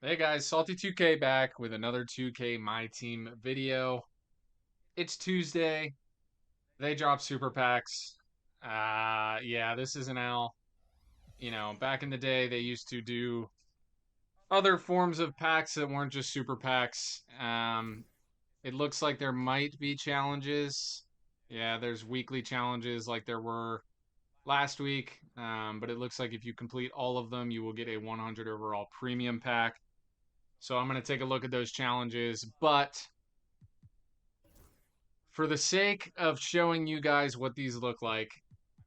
Hey guys, Salty2K back with another 2K My Team video. It's Tuesday. They drop super packs. Yeah, this is an L. Back in the day, they used to do other forms of packs that weren't just super packs. It looks like there might be challenges. Yeah, there's weekly challenges like there were last week. But it looks like if you complete all of them, you will get a 100 overall premium pack. So I'm going to take a look at those challenges. But for the sake of showing you guys what these look like,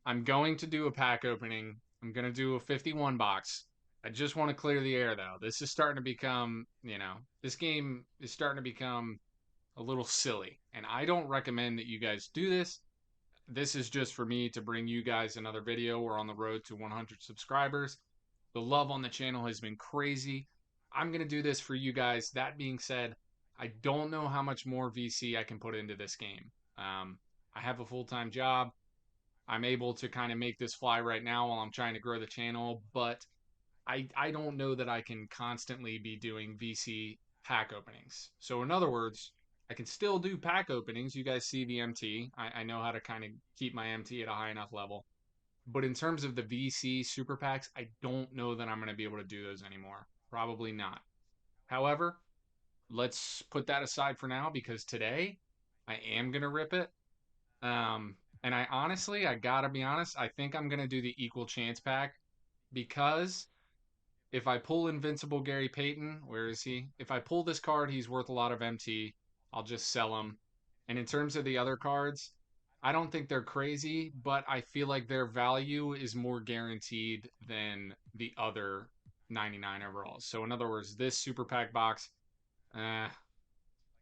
I'm going to do a pack opening. I'm going to do a 51 box. I just want to clear the air though. This is starting to become, this game is starting to become a little silly. And I don't recommend that you guys do this. This is just for me to bring you guys another video. We're on the road to 100 subscribers. The love on the channel has been crazy. I'm going to do this for you guys. That being said, I don't know how much more VC I can put into this game. I have a full time job. I'm able to kind of make this fly right now while I'm trying to grow the channel, but I don't know that I can constantly be doing VC pack openings. So, in other words, I can still do pack openings. You guys see the MT. I know how to kind of keep my MT at a high enough level. But in terms of the VC super packs, I don't know that I'm going to be able to do those anymore. Probably not. However, let's put that aside for now because today I am going to rip it. And I gotta be honest, I think I'm going to do the equal chance pack because if I pull Invincible Gary Payton, where is he? If I pull this card, he's worth a lot of MT. I'll just sell him. And in terms of the other cards, I don't think they're crazy, but I feel like their value is more guaranteed than the other 99 overalls. So in other words, this super pack box, uh,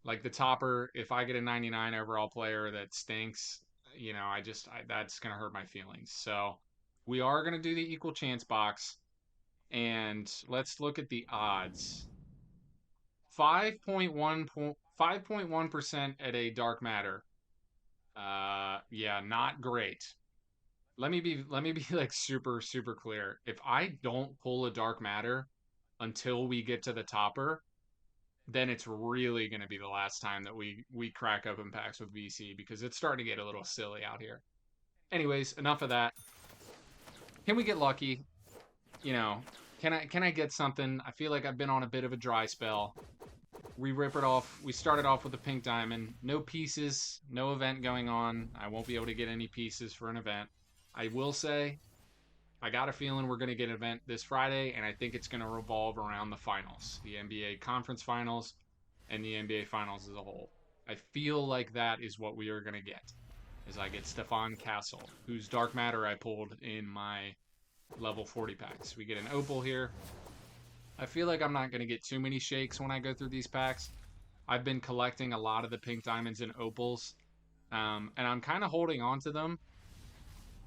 like the topper, if I get a 99 overall player that stinks, that's gonna hurt my feelings. So we are gonna do the equal chance box. And let's look at the odds. 5.1% at a dark matter. Yeah, not great. Let me be like super clear. If I don't pull a dark matter until we get to the topper, then it's really going to be the last time that we crack open packs with VC because it's starting to get a little silly out here. Anyways, enough of that. Can we get lucky? You know, can I get something? I feel like I've been on a bit of a dry spell. We rip it off. We started off with a pink diamond. No pieces, no event going on. I won't be able to get any pieces for an event. I will say, I got a feeling we're going to get an event this Friday, and I think it's going to revolve around the finals, the NBA conference finals, and the NBA finals as a whole. I feel like that is what we are going to get. Is I get Stefan Castle, whose dark matter I pulled in my level 40 packs. We get an opal here. I feel like I'm not going to get too many shakes when I go through these packs. I've been collecting a lot of the pink diamonds and opals, and I'm kind of holding on to them.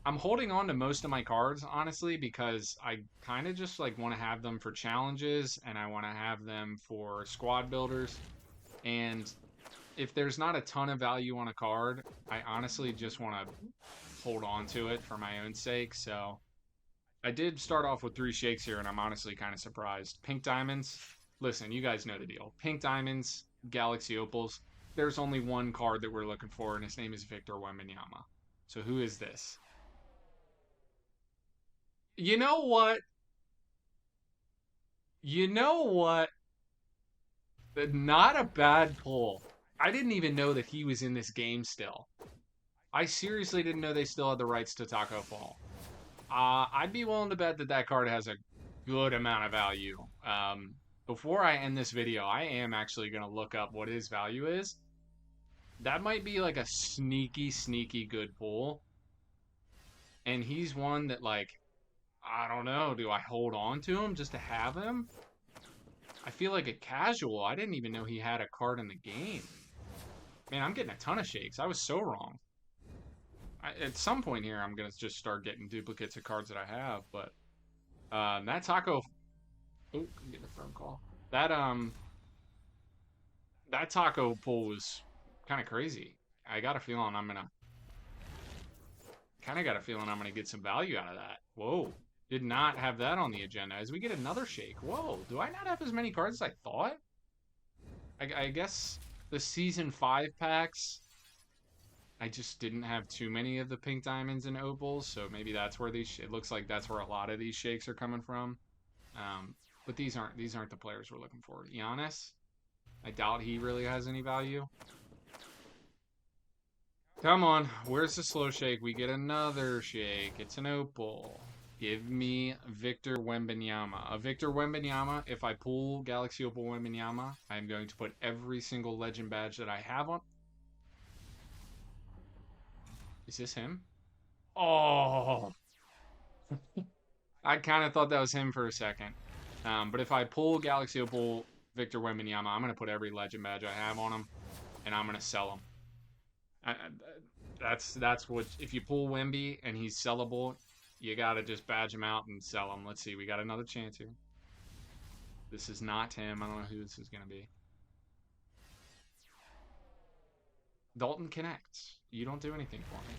I'm holding on to most of my cards, honestly, because I kind of just like want to have them for challenges and I want to have them for squad builders. And if there's not a ton of value on a card, I honestly just want to hold on to it for my own sake. So I did start off with 3 shakes here, and I'm honestly kind of surprised. Pink diamonds. Listen, you guys know the deal. Pink diamonds, Galaxy opals. There's only one card that we're looking for, and his name is Victor Wembanyama. So who is this? You know what? You know what? Not a bad pull. I didn't even know that he was in this game still. I seriously didn't know they still had the rights to Taco Fall. I'd be willing to bet that that card has a good amount of value. Before I end this video, I am actually going to look up what his value is. That might be like a sneaky good pull. And he's one that, like, I don't know. Do I hold on to him just to have him? I feel like a casual. I didn't even know he had a card in the game. Man, I'm getting a ton of shakes. I was so wrong. At some point here, I'm going to just start getting duplicates of cards that I have. But that Taco... Oh, I'm getting a phone call. That taco pull was kind of crazy. I got a feeling I'm gonna get some value out of that. Whoa. Did not have that on the agenda. As we get another shake. Whoa, do I not have as many cards as I thought? I guess the Season 5 packs, I just didn't have too many of the pink diamonds and opals, so maybe that's where these, it looks like that's where a lot of these shakes are coming from. But these aren't the players we're looking for. Giannis, I doubt he really has any value. Come on, where's the slow shake? We get another shake. It's an opal. Give me Victor Wembanyama. A Victor Wembanyama, if I pull Galaxy Opal Wembanyama, I'm going to put every single legend badge that I have on. Is this him? Oh! I kind of thought that was him for a second. But if I pull Galaxy Opal Victor Wembanyama, I'm going to put every legend badge I have on him, and I'm going to sell him. That's what, if you pull Wemby and he's sellable, you gotta just badge him out and sell him. Let's see, we got another chance here. This is not him. I don't know who this is gonna be. Dalton connects. You don't do anything for me.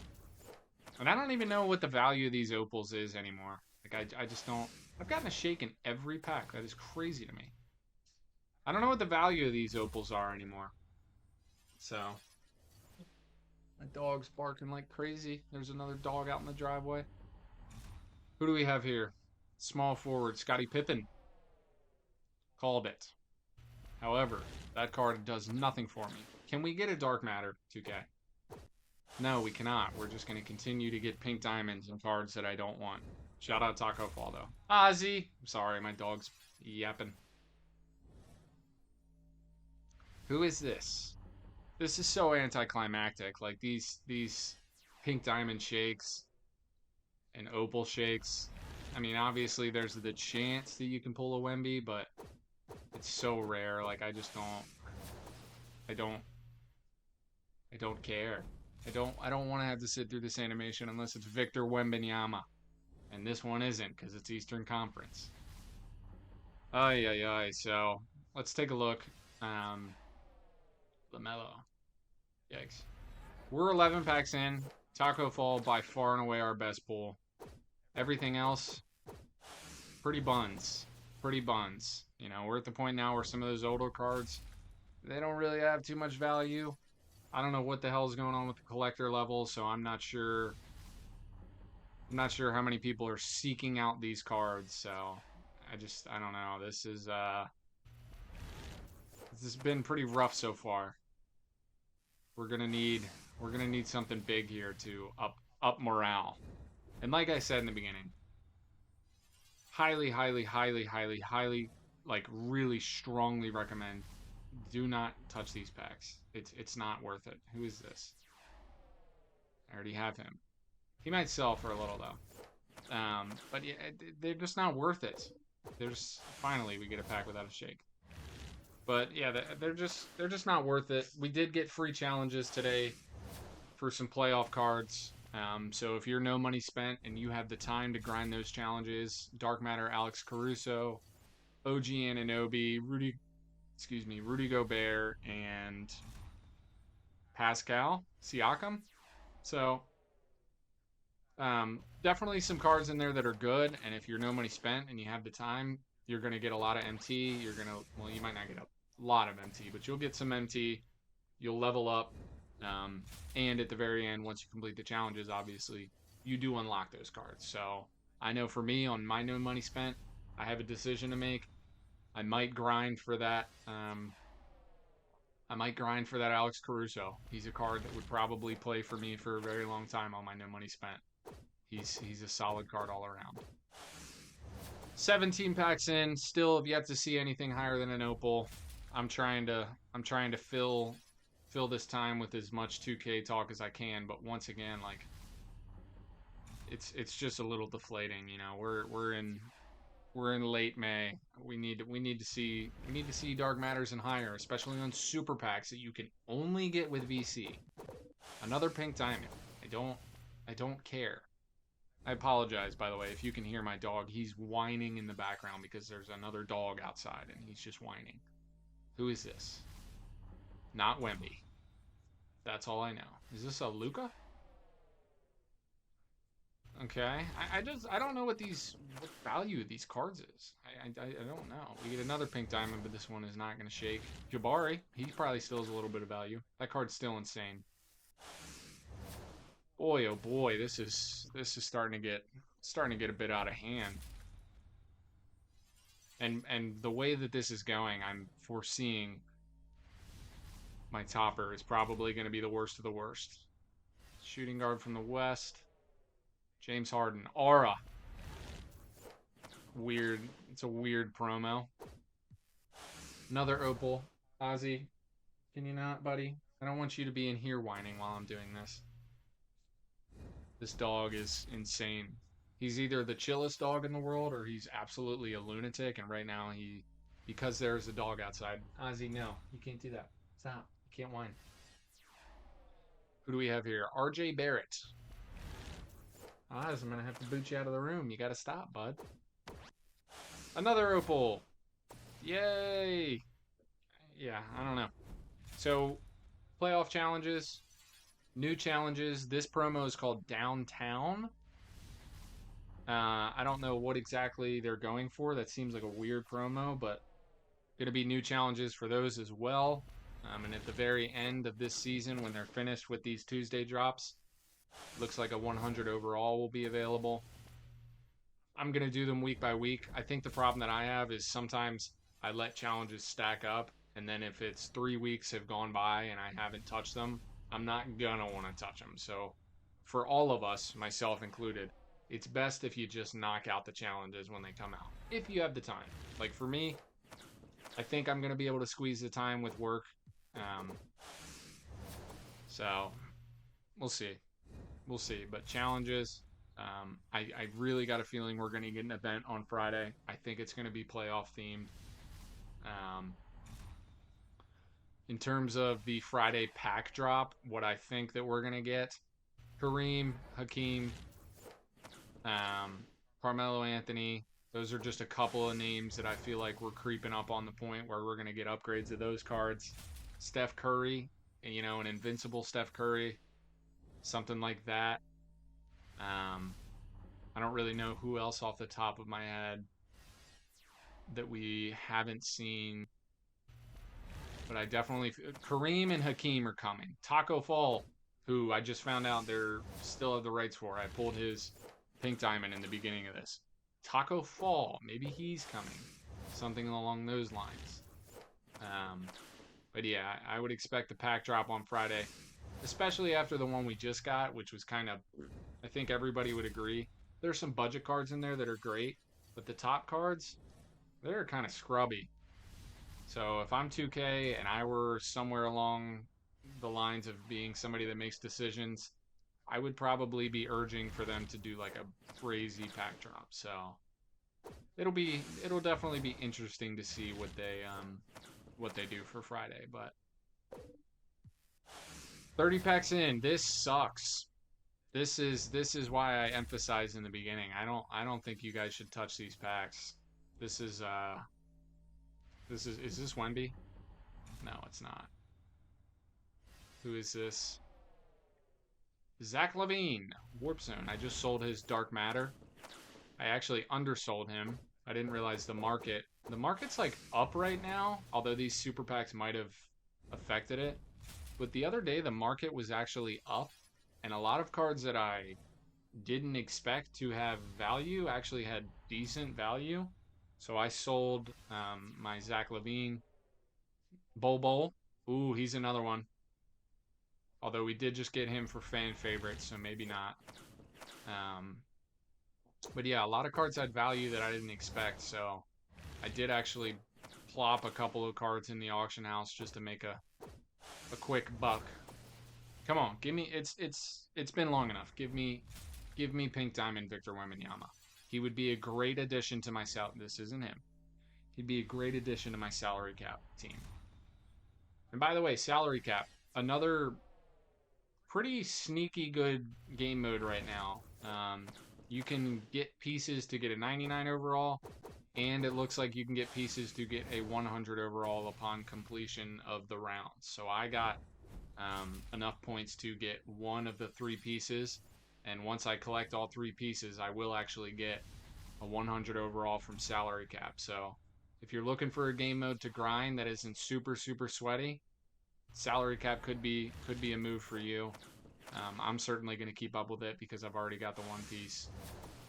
And I don't even know what the value of these opals is anymore. Like I just don't. I've gotten a shake in every pack. That is crazy to me. I don't know what the value of these opals are anymore. So my dog's barking like crazy. There's another dog out in the driveway. Who do we have here? Small forward, Scottie Pippen. Called it. However, that card does nothing for me. Can we get a Dark Matter 2K? No, we cannot. We're just going to continue to get pink diamonds and cards that I don't want. Shout out Taco Faldo. Ozzy! I'm sorry, my dog's yapping. Who is this? This is so anticlimactic. Like these pink diamond shakes and opal shakes. I mean, obviously there's the chance that you can pull a Wemby, but it's so rare. Like I just don't care. I don't want to have to sit through this animation unless it's Victor Wembanyama. And this one isn't because it's Eastern Conference. Ay. So let's take a look. LaMelo. Yikes. We're 11 packs in. Taco Fall by far and away our best pull. Everything else, pretty buns. Pretty buns. You know, we're at the point now where some of those older cards, they don't really have too much value. I don't know what the hell is going on with the collector level, so I'm not sure. I'm not sure how many people are seeking out these cards, so I don't know. This has been pretty rough so far. We're gonna need something big here to up morale. And like I said in the beginning, highly, like really strongly recommend, do not touch these packs. It's not worth it. Who is this? I already have him. He might sell for a little though. But yeah, they're just not worth it. Finally we get a pack without a shake. But yeah, they're just not worth it. We did get free challenges today for some playoff cards. So if you're no money spent and you have the time to grind those challenges, Dark Matter, Alex Caruso, OG Anunoby, Rudy Gobert, and Pascal Siakam. So definitely some cards in there that are good. And if you're no money spent and you have the time, you're going to get a lot of MT. Well, you might not get a lot of MT, but you'll get some MT. You'll level up. And at the very end, once you complete the challenges, obviously, you do unlock those cards. So I know for me, on my no money spent, I have a decision to make. I might grind for that. Alex Caruso. He's a card that would probably play for me for a very long time on my no money spent. He's a solid card all around. 17 packs in, still have yet to see anything higher than an opal. I'm trying to fill this time with as much 2K talk as I can, but once again, like it's just a little deflating. You know, we're in late May. We need to see Dark Matters and higher, especially on super packs that you can only get with VC. Another pink diamond. I don't care. I apologize, by the way, if you can hear my dog. He's whining in the background because there's another dog outside and he's just whining. Who is this? Not Wemby. That's all I know. Is this a Luka? Okay. I don't know what value these cards is. I don't know. We get another pink diamond, but this one is not going to shake. Jabari, he probably still has a little bit of value. That card's still insane. Boy, oh boy, this is starting to get a bit out of hand. And the way that this is going, I'm foreseeing my topper is probably going to be the worst of the worst. Shooting guard from the West. James Harden. Aura. Weird. It's a weird promo. Another opal. Ozzy, can you not, buddy? I don't want you to be in here whining while I'm doing this. This dog is insane. He's either the chillest dog in the world or he's absolutely a lunatic. And right now, because there's a dog outside. Ozzy, no, you can't do that. Stop. You can't whine. Who do we have here? RJ Barrett. Oz, I'm going to have to boot you out of the room. You got to stop, bud. Another opal. Yay. Yeah, I don't know. So, playoff challenges, new challenges. This promo is called Downtown. I don't know what exactly they're going for. That seems like a weird promo, but going to be new challenges for those as well. And at the very end of this season, when they're finished with these Tuesday drops, looks like a 100 overall will be available. I'm going to do them week by week. I think the problem that I have is sometimes I let challenges stack up, and then if it's 3 weeks have gone by and I haven't touched them, I'm not going to want to touch them. So for all of us, myself included, it's best if you just knock out the challenges when they come out, if you have the time. Like for me, I think I'm going to be able to squeeze the time with work. So we'll see. We'll see. But challenges, I really got a feeling we're going to get an event on Friday. I think it's going to be playoff themed. In terms of the Friday pack drop, what I think that we're going to get, Kareem, Hakeem, Carmelo Anthony. Those are just a couple of names that I feel like we're creeping up on the point where we're going to get upgrades of those cards. Steph Curry, an invincible Steph Curry, something like that. I don't really know who else off the top of my head that we haven't seen, but I definitely Kareem and Hakeem are coming. Taco Fall, who I just found out they're still have the rights for. I pulled his pink diamond in the beginning of this. Taco Fall, maybe he's coming. Something along those lines. But yeah, I would expect the pack drop on Friday, especially after the one we just got, which was kind of, I think everybody would agree. There's some budget cards in there that are great, but the top cards, they're kind of scrubby. So if I'm 2K and I were somewhere along the lines of being somebody that makes decisions, I would probably be urging for them to do like a crazy pack drop. So it'll definitely be interesting to see what they do for Friday. But 30 packs in, this sucks. This is why I emphasized in the beginning. I don't think you guys should touch these packs. Is this Wemby? No, it's not. Who is this? Zach LaVine, Warp Zone. I just sold his Dark Matter. I actually undersold him. I didn't realize the market's like up right now, although these super packs might have affected it. But the other day the market was actually up, and a lot of cards that I didn't expect to have value actually had decent value. So I sold my Zach LaVine. Bol. Ooh, he's another one. Although we did just get him for fan favorites, so maybe not. But yeah, a lot of cards had value that I didn't expect. So I did actually plop a couple of cards in the auction house just to make a quick buck. Come on, give me. It's been long enough. Give me Pink Diamond Victor Wembanyama. He would be a great addition to my This isn't him. He'd be a great addition to my salary cap team. And by the way, salary cap, another pretty sneaky good game mode right now. You can get pieces to get a 99 overall, and it looks like you can get pieces to get a 100 overall upon completion of the round. So I got enough points to get one of the 3 pieces, And once I collect all 3 pieces, I will actually get a 100 overall from salary cap. So if you're looking for a game mode to grind that isn't super sweaty, salary cap could be a move for you. I'm certainly going to keep up with it because I've already got the 1 piece.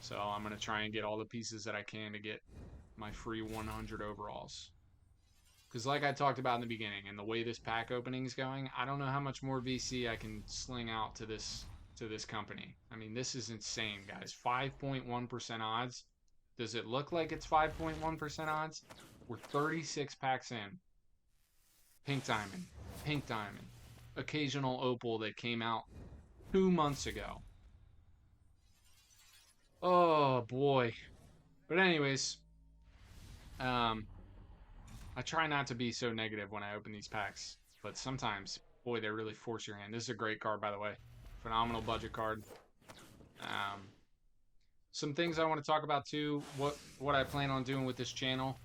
So I'm going to try and get all the pieces that I can to get my free 100 overalls. Because like I talked about in the beginning, and the way this pack opening is going, I don't know how much more VC I can sling out to this company. I mean, this is insane, guys. 5.1% odds. Does it look like it's 5.1% odds? We're 36 packs in. Pink diamond, pink diamond. Occasional opal that came out 2 months ago. Oh boy. But anyways, I try not to be so negative when I open these packs, but sometimes, boy, they really force your hand. This is a great card, by the way. Phenomenal budget card. Some things I want to talk about too. What I plan on doing with this channel.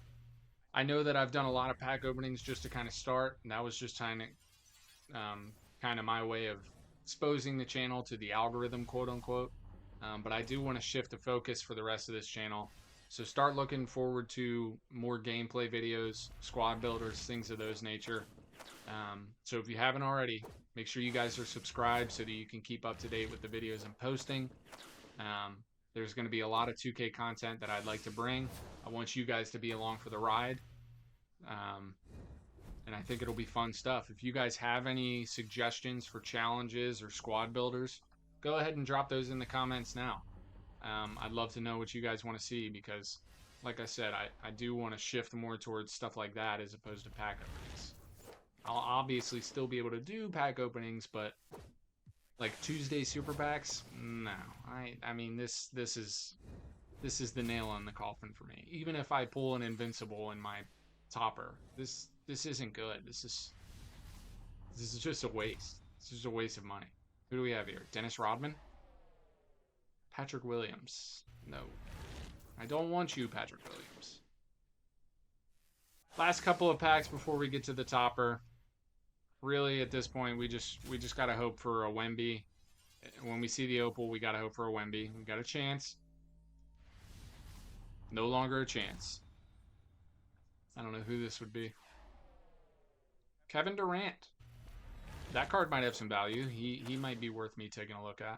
I know that I've done a lot of pack openings just to kind of start, and that was just kind of my way of exposing the channel to the algorithm, quote unquote. But I do want to shift the focus for the rest of this channel. So start looking forward to more gameplay videos, squad builders, things of those nature. So if you haven't already, make sure you guys are subscribed so that you can keep up to date with the videos I'm posting. There's going to be a lot of 2K content that I'd like to bring. I want you guys to be along for the ride. And I think it'll be fun stuff. If you guys have any suggestions for challenges or squad builders, go ahead and drop those in the comments now. I'd love to know what you guys want to see because, like I said, I do want to shift more towards stuff like that as opposed to pack openings. I'll obviously still be able to do pack openings, but like Tuesday super packs, no. I mean this is the nail in the coffin for me. Even if I pull an invincible in my topper, this isn't good. This is just a waste. This is a waste of money. Who do we have here? Dennis Rodman? Patrick Williams. No. I don't want you, Patrick Williams. Last couple of packs before we get to the topper. Really, at this point, we just gotta hope for a Wemby. When we see the opal, we gotta hope for a Wemby. We got a chance. No longer a chance. I don't know who this would be. Kevin Durant. That card might have some value. He might be worth me taking a look at.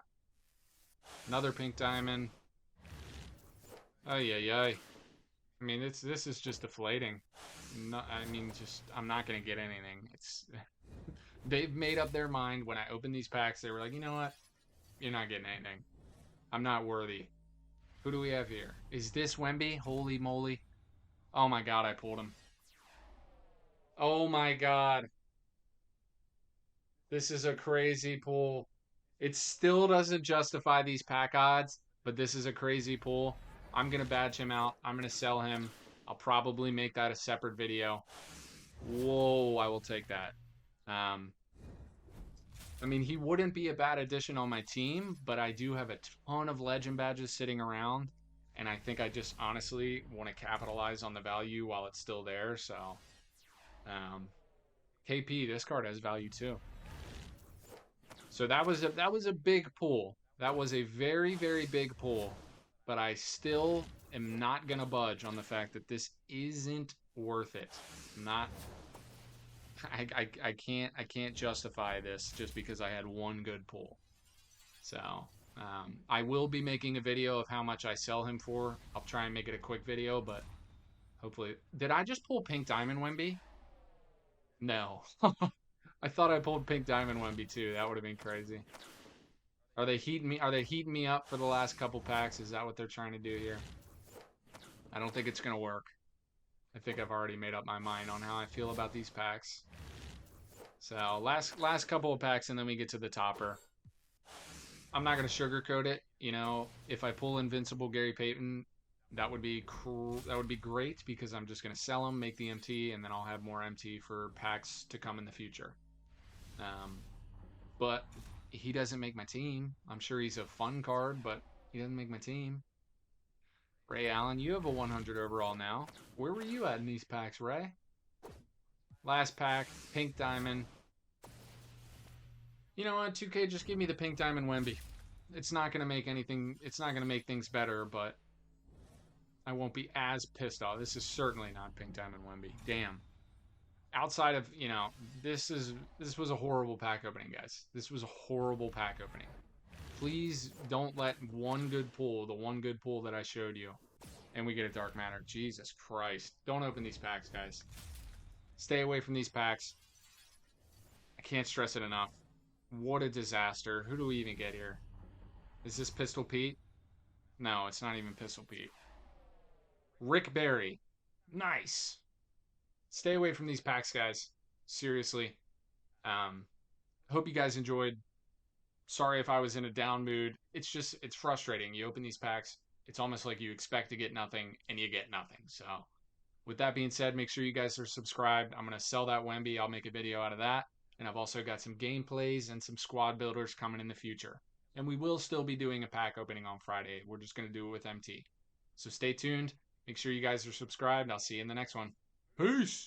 Another pink diamond. Oh yeah. I mean, this is just deflating. No, I mean, I'm not gonna get anything. They've made up their mind when I opened these packs. They were like, you know what? You're not getting anything. I'm not worthy. Who do we have here? Is this Wemby? Holy moly! Oh my god, I pulled him. Oh my god. This is a crazy pull. It still doesn't justify these pack odds, but this is a crazy pull. I'm going to badge him out. I'm going to sell him. I'll probably make that a separate video. Whoa, I will take that. I mean, he wouldn't be a bad addition on my team, but I do have a ton of legend badges sitting around, and I think I just honestly want to capitalize on the value while it's still there. So, KP, this card has value too. So that was a big pull. That was a very big pull, but I still am not gonna budge on the fact that this isn't worth it. I can't justify this just because I had one good pull. So I will be making a video of how much I sell him for. I'll try and make it a quick video, but hopefully. Did I just pull pink diamond Wemby? No. I thought I pulled pink diamond Wemby too. That would have been crazy. Are they heating me up for the last couple packs? Is that what they're trying to do here? I don't think it's gonna work. I think I've already made up my mind on how I feel about these packs. So last couple of packs and then we get to the topper. I'm not gonna sugarcoat it. You know, if I pull Invincible Gary Payton, that would be great because I'm just gonna sell them, make the MT, and then I'll have more MT for packs to come in the future. But he doesn't make my team. I'm sure he's a fun card, but he doesn't make my team. Ray Allen, you have a 100 overall now. Where were you at in these packs, Ray? Last pack, pink diamond. You know what, 2K, just give me the pink diamond Wemby. It's not going to make anything, it's not going to make things better, but I won't be as pissed off. This is certainly not Pink Diamond Wemby. Damn. Outside of, this was a horrible pack opening, guys. This was a horrible pack opening. Please don't let one good pull, the one good pull that I showed you, and we get a Dark Matter. Jesus Christ. Don't open these packs, guys. Stay away from these packs. I can't stress it enough. What a disaster. Who do we even get here? Is this Pistol Pete? No, it's not even Pistol Pete. Rick Barry. Nice. Stay away from these packs, guys. Seriously. Hope you guys enjoyed. Sorry if I was in a down mood. It's frustrating. You open these packs, it's almost like you expect to get nothing, and you get nothing. So, with that being said, make sure you guys are subscribed. I'm going to sell that Wemby. I'll make a video out of that. And I've also got some gameplays and some squad builders coming in the future. And we will still be doing a pack opening on Friday. We're just going to do it with MT. So stay tuned. Make sure you guys are subscribed. I'll see you in the next one. Peace.